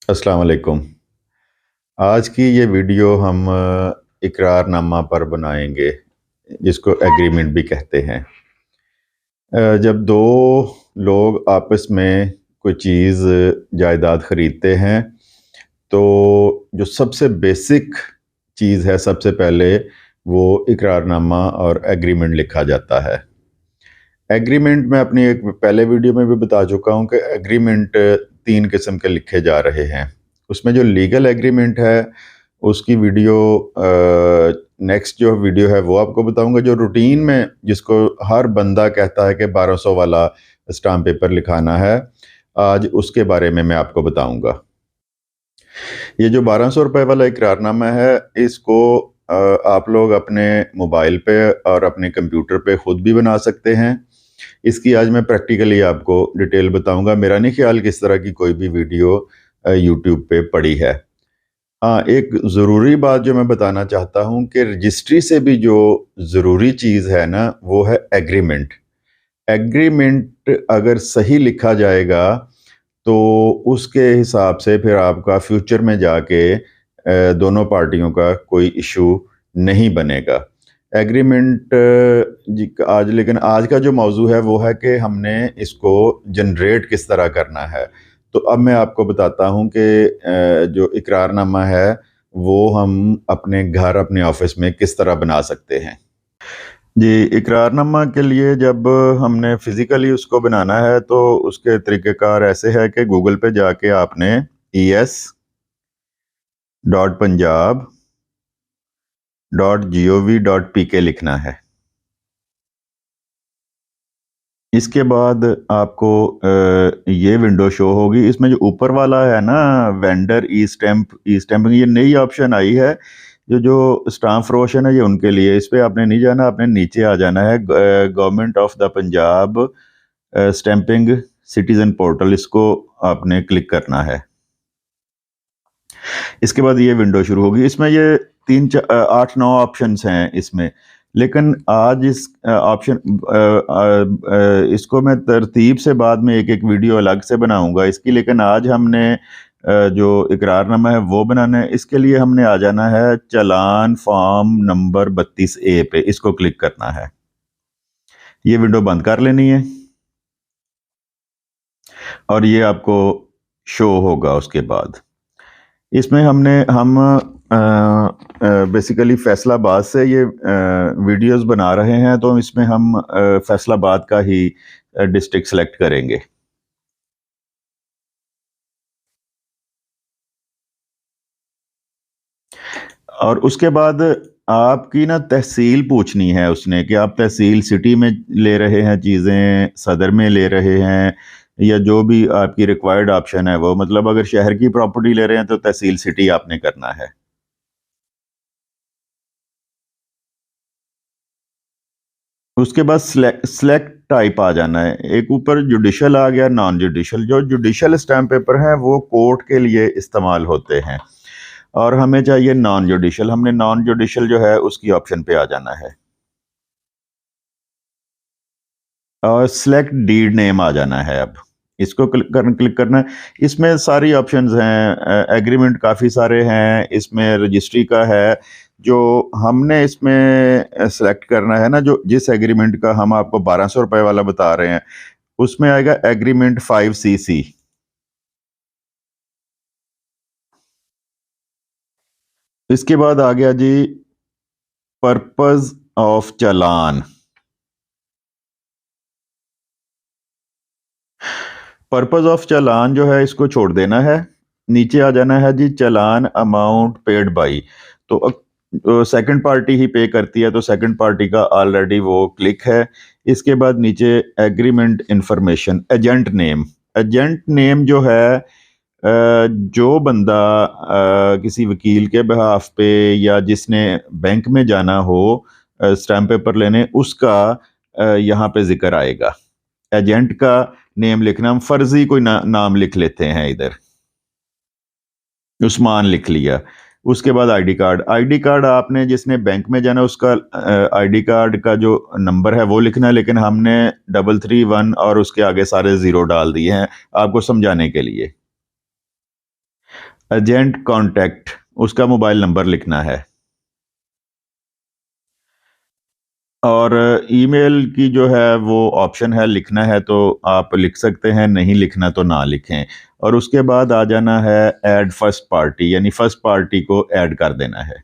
अस्सलाम वालेकुम। आज की ये वीडियो हम इकरारनामा पर बनाएंगे, जिसको एग्रीमेंट भी कहते हैं। जब दो लोग आपस में कोई चीज़ जायदाद ख़रीदते हैं, तो जो सबसे बेसिक चीज़ है, सबसे पहले वो इकरारनामा और एग्रीमेंट लिखा जाता है। एग्रीमेंट मैं अपनी एक पहले वीडियो में भी बता चुका हूँ कि एग्रीमेंट 3 किस्म के लिखे जा रहे हैं। उसमें जो लीगल एग्रीमेंट है, उसकी वीडियो नेक्स्ट जो वीडियो है वो आपको बताऊंगा। जो रूटीन में जिसको हर बंदा कहता है कि 1200 वाला स्टाम्प पेपर लिखाना है, आज उसके बारे में मैं आपको बताऊंगा। ये जो 1200 रुपए वाला इकरारनामा है, इसको आप लोग अपने मोबाइल पे और अपने कंप्यूटर पे खुद भी बना सकते हैं। इसकी आज मैं प्रैक्टिकली आपको डिटेल बताऊंगा। मेरा नहीं ख्याल कि इस तरह की कोई भी वीडियो यूट्यूब पे पड़ी है। हाँ, एक ज़रूरी बात जो मैं बताना चाहता हूँ कि रजिस्ट्री से भी जो ज़रूरी चीज़ है ना, वो है एग्रीमेंट। एग्रीमेंट अगर सही लिखा जाएगा, तो उसके हिसाब से फिर आपका फ्यूचर में जाके दोनों पार्टियों का कोई इशू नहीं बनेगा। एग्रीमेंट जी आज, लेकिन आज का जो मौजू है वो है कि हमने इसको जनरेट किस तरह करना है। तो अब मैं आपको बताता हूँ कि जो इकरारनामा है वो हम अपने घर, अपने ऑफिस में किस तरह बना सकते हैं। जी, इकरारनामा के लिए जब हमने फिज़िकली उसको बनाना है, तो उसके तरीक़ेकार ऐसे है कि गूगल पे जाके आपने es.punjab.gov.pk लिखना है। इसके बाद आपको ये विंडो शो होगी। इसमें जो ऊपर वाला है ना, वेंडर ई स्टैम्पिंग, ये नई ऑप्शन आई है। जो स्टाम्प फरोश है ना, ये उनके लिए। इस पे आपने नहीं जाना, आपने नीचे आ जाना है। Government of the Punjab stamping citizen portal, इसको आपने क्लिक करना है। इसके बाद ये विंडो शुरू होगी। इसमें ये 8-9 ऑप्शंस हैं इसमें, लेकिन आज इस ऑप्शन इसको मैं तरतीब से बाद में एक एक वीडियो अलग से बनाऊंगा इसकी। लेकिन आज हमने जो इकरारनामा है वो बनाना है। इसके लिए हमने आ जाना है चालान फॉर्म नंबर 32A पे, इसको क्लिक करना है। ये विंडो बंद कर लेनी है और ये आपको शो होगा। उसके बाद इसमें हम बेसिकली फैसलाबाद से ये वीडियोस बना रहे हैं, तो इसमें हम फैसलाबाद का ही डिस्ट्रिक्ट सेलेक्ट करेंगे। और उसके बाद आपकी ना तहसील पूछनी है उसने, कि आप तहसील सिटी में ले रहे हैं चीज़ें, सदर में ले रहे हैं, या जो भी आपकी रिक्वायर्ड ऑप्शन है वो। मतलब अगर शहर की प्रॉपर्टी ले रहे हैं तो तहसील सिटी आपने करना है। उसके बाद सिलेक्ट टाइप आ जाना है। एक ऊपर जुडिशल आ गया, नॉन जुडिशल। जो जुडिशल स्टैम्प पेपर हैं वो कोर्ट के लिए इस्तेमाल होते हैं, और हमें चाहिए नॉन जुडिशल। हमने नॉन जुडिशल जो है उसकी ऑप्शन पे आ जाना है, और सिलेक्ट डीड नेम आ जाना है। अब इसको क्लिक करना है। इसमें सारी ऑप्शंस हैं। एग्रीमेंट काफ़ी सारे हैं, इसमें रजिस्ट्री का है। जो हमने इसमें सेलेक्ट करना है ना, जो जिस एग्रीमेंट का हम आपको 1200 रुपए वाला बता रहे हैं, उसमें आएगा एग्रीमेंट 5CC। इसके बाद आ गया जी purpose of challan. Purpose of challan जो है इसको छोड़ देना है। नीचे आ जाना है जी चालान अमाउंट पेड बाई। तो सेकंड पार्टी ही पे करती है, तो सेकंड पार्टी का ऑलरेडी वो क्लिक है। इसके बाद नीचे agreement information, agent name. Agent name जो है, जो बंदा किसी वकील के बिहाफ पे या जिसने बैंक में जाना हो स्टैम्प पेपर लेने, उसका यहाँ पे जिक्र आएगा। एजेंट का नेम लिखना, हम फर्जी कोई नाम लिख लेते हैं इधर, उस्मान लिख लिया। उसके बाद आईडी कार्ड। आईडी कार्ड आपने जिसने बैंक में जाना उसका आईडी कार्ड का जो नंबर है वो लिखना है, लेकिन हमने 331 और उसके आगे सारे ज़ीरो डाल दिए हैं आपको समझाने के लिए। एजेंट कॉन्टैक्ट, उसका मोबाइल नंबर लिखना है। और ईमेल की जो है वो ऑप्शन है, लिखना है तो आप लिख सकते हैं, नहीं लिखना तो ना लिखें। और उसके बाद आ जाना है ऐड फर्स्ट पार्टी, यानी फर्स्ट पार्टी को ऐड कर देना है।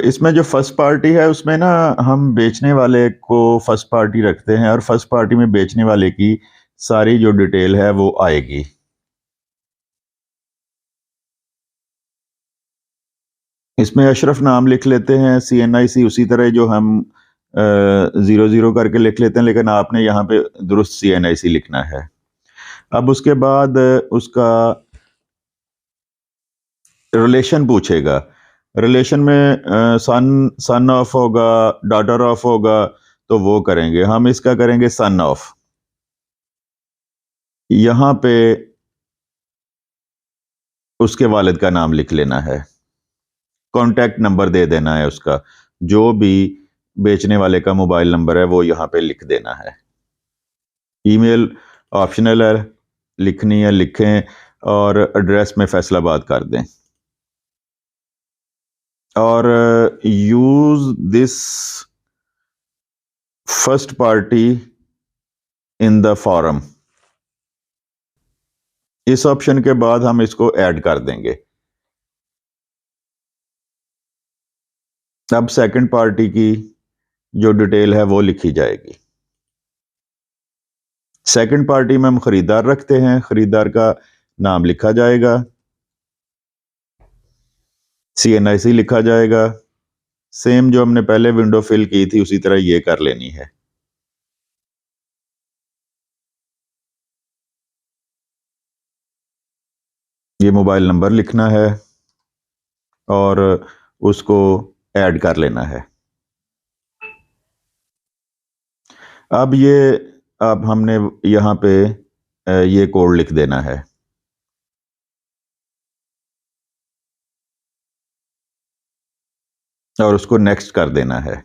इसमें जो फर्स्ट पार्टी है उसमें ना हम बेचने वाले को फर्स्ट पार्टी रखते हैं, और फर्स्ट पार्टी में बेचने वाले की सारी जो डिटेल है वो आएगी। इसमें अशरफ नाम लिख लेते हैं, CNIC उसी तरह जो हम 00 करके लिख लेते हैं, लेकिन आपने यहाँ पे दुरुस्त CNIC लिखना है। अब उसके बाद उसका रिलेशन पूछेगा। रिलेशन में सन ऑफ होगा, डॉटर ऑफ होगा, तो वो करेंगे। हम इसका करेंगे सन ऑफ। यहाँ पे उसके वालिद का नाम लिख लेना है, कॉन्टैक्ट नंबर दे देना है उसका, जो भी बेचने वाले का मोबाइल नंबर है वो यहाँ पे लिख देना है। ईमेल ऑप्शनल है, लिखनी है लिखें, और एड्रेस में फैसलाबाद कर दें। और use this first party in the forum, इस ऑप्शन के बाद हम इसको ऐड कर देंगे। अब सेकंड पार्टी की जो डिटेल है वो लिखी जाएगी। सेकंड पार्टी में हम खरीदार रखते हैं, खरीदार का नाम लिखा जाएगा, CNIC लिखा जाएगा। सेम जो हमने पहले विंडो फिल की थी उसी तरह ये कर लेनी है। ये मोबाइल नंबर लिखना है और उसको ऐड कर लेना है। अब हमने यहाँ पे ये कोड लिख देना है, और उसको नेक्स्ट कर देना है।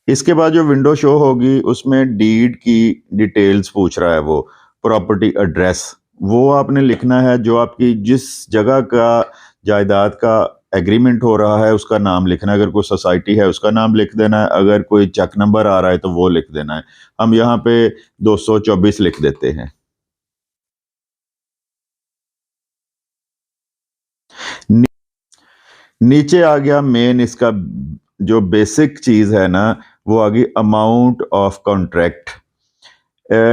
इसके बाद जो विंडो शो होगी उसमें डीड की डिटेल्स पूछ रहा है, वो प्रॉपर्टी एड्रेस, वो आपने लिखना है। जो आपकी जिस जगह का जायदाद का एग्रीमेंट हो रहा है उसका नाम लिखना है। अगर कोई सोसाइटी है उसका नाम लिख देना है, अगर कोई चेक नंबर आ रहा है तो वो लिख देना है। हम यहाँ पे 224 लिख देते हैं। नीचे आ गया मेन, इसका जो बेसिक चीज है ना वो आ गई अमाउंट ऑफ कॉन्ट्रैक्ट।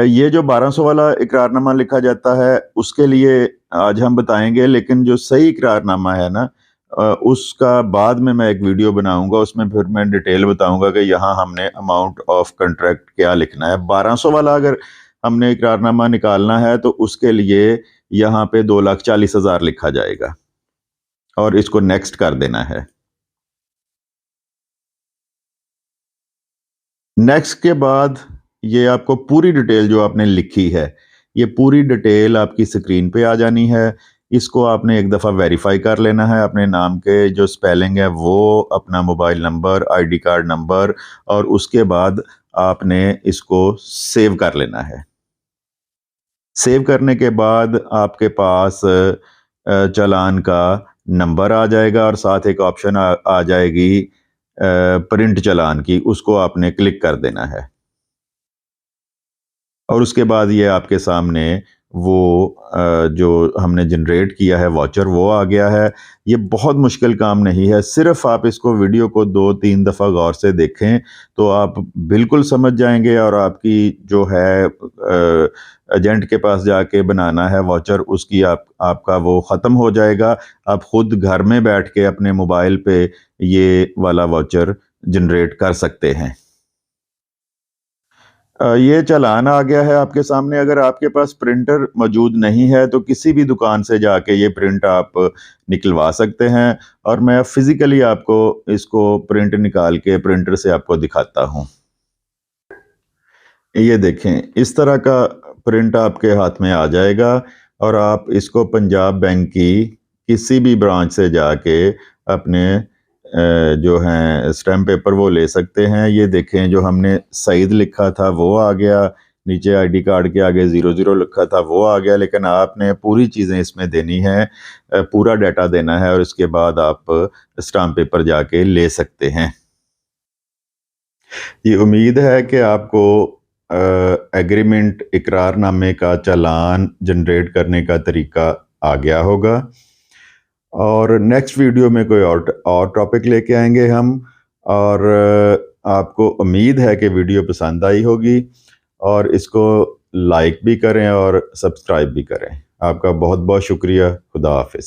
ये जो 1200 वाला इकरारनामा लिखा जाता है उसके लिए आज हम बताएंगे, लेकिन जो सही इकरारनामा है ना उसका बाद में मैं एक वीडियो बनाऊंगा, उसमें फिर मैं डिटेल बताऊंगा कि यहाँ हमने अमाउंट ऑफ कॉन्ट्रैक्ट क्या लिखना है। 1200 वाला अगर हमने इकरारनामा निकालना है तो उसके लिए यहाँ पे 2,40,000 लिखा जाएगा, और इसको नेक्स्ट कर देना है। नेक्स्ट के बाद ये आपको पूरी डिटेल जो आपने लिखी है, ये पूरी डिटेल आपकी स्क्रीन पे आ जानी है। इसको आपने एक दफ़ा वेरीफाई कर लेना है, अपने नाम के जो स्पेलिंग है वो, अपना mobile number, ID card number, और उसके बाद आपने इसको सेव कर लेना है। सेव करने के बाद आपके पास चालान का नंबर आ जाएगा, और साथ एक ऑप्शन आ जाएगी प्रिंट चालान की, उसको आपने क्लिक कर देना है। और उसके बाद ये आपके सामने वो जो हमने जनरेट किया है वाउचर वो आ गया है। ये बहुत मुश्किल काम नहीं है, सिर्फ आप इसको वीडियो को 2-3 दफ़ा गौर से देखें तो आप बिल्कुल समझ जाएंगे, और आपकी जो है एजेंट के पास जाके बनाना है वाउचर, उसकी आपका वो ख़त्म हो जाएगा। आप ख़ुद घर में बैठ के अपने मोबाइल पे ये वाला वाउचर जनरेट कर सकते हैं। ये चालान आ गया है आपके सामने। अगर आपके पास प्रिंटर मौजूद नहीं है तो किसी भी दुकान से जाके ये प्रिंट आप निकलवा सकते हैं, और मैं फिज़िकली आपको इसको प्रिंट निकाल के प्रिंटर से आपको दिखाता हूँ। ये देखें, इस तरह का प्रिंट आपके हाथ में आ जाएगा, और आप इसको पंजाब बैंक की किसी भी ब्रांच से जाके अपने जो हैं स्टैम्प पेपर वो ले सकते हैं। ये देखें, जो हमने सईद लिखा था वो आ गया, नीचे आईडी कार्ड के आगे 00 लिखा था वो आ गया, लेकिन आपने पूरी चीज़ें इसमें देनी है, पूरा डाटा देना है और उसके बाद आप स्टाम्प पेपर जाके ले सकते हैं। ये उम्मीद है कि आपको एग्रीमेंट इकरारनामे का चालान जनरेट करने का तरीका आ गया होगा, और नेक्स्ट वीडियो में कोई और टॉपिक लेके आएंगे हम। और आपको उम्मीद है कि वीडियो पसंद आई होगी, और इसको लाइक भी करें और सब्सक्राइब भी करें। आपका बहुत बहुत शुक्रिया। खुदा हाफिज़।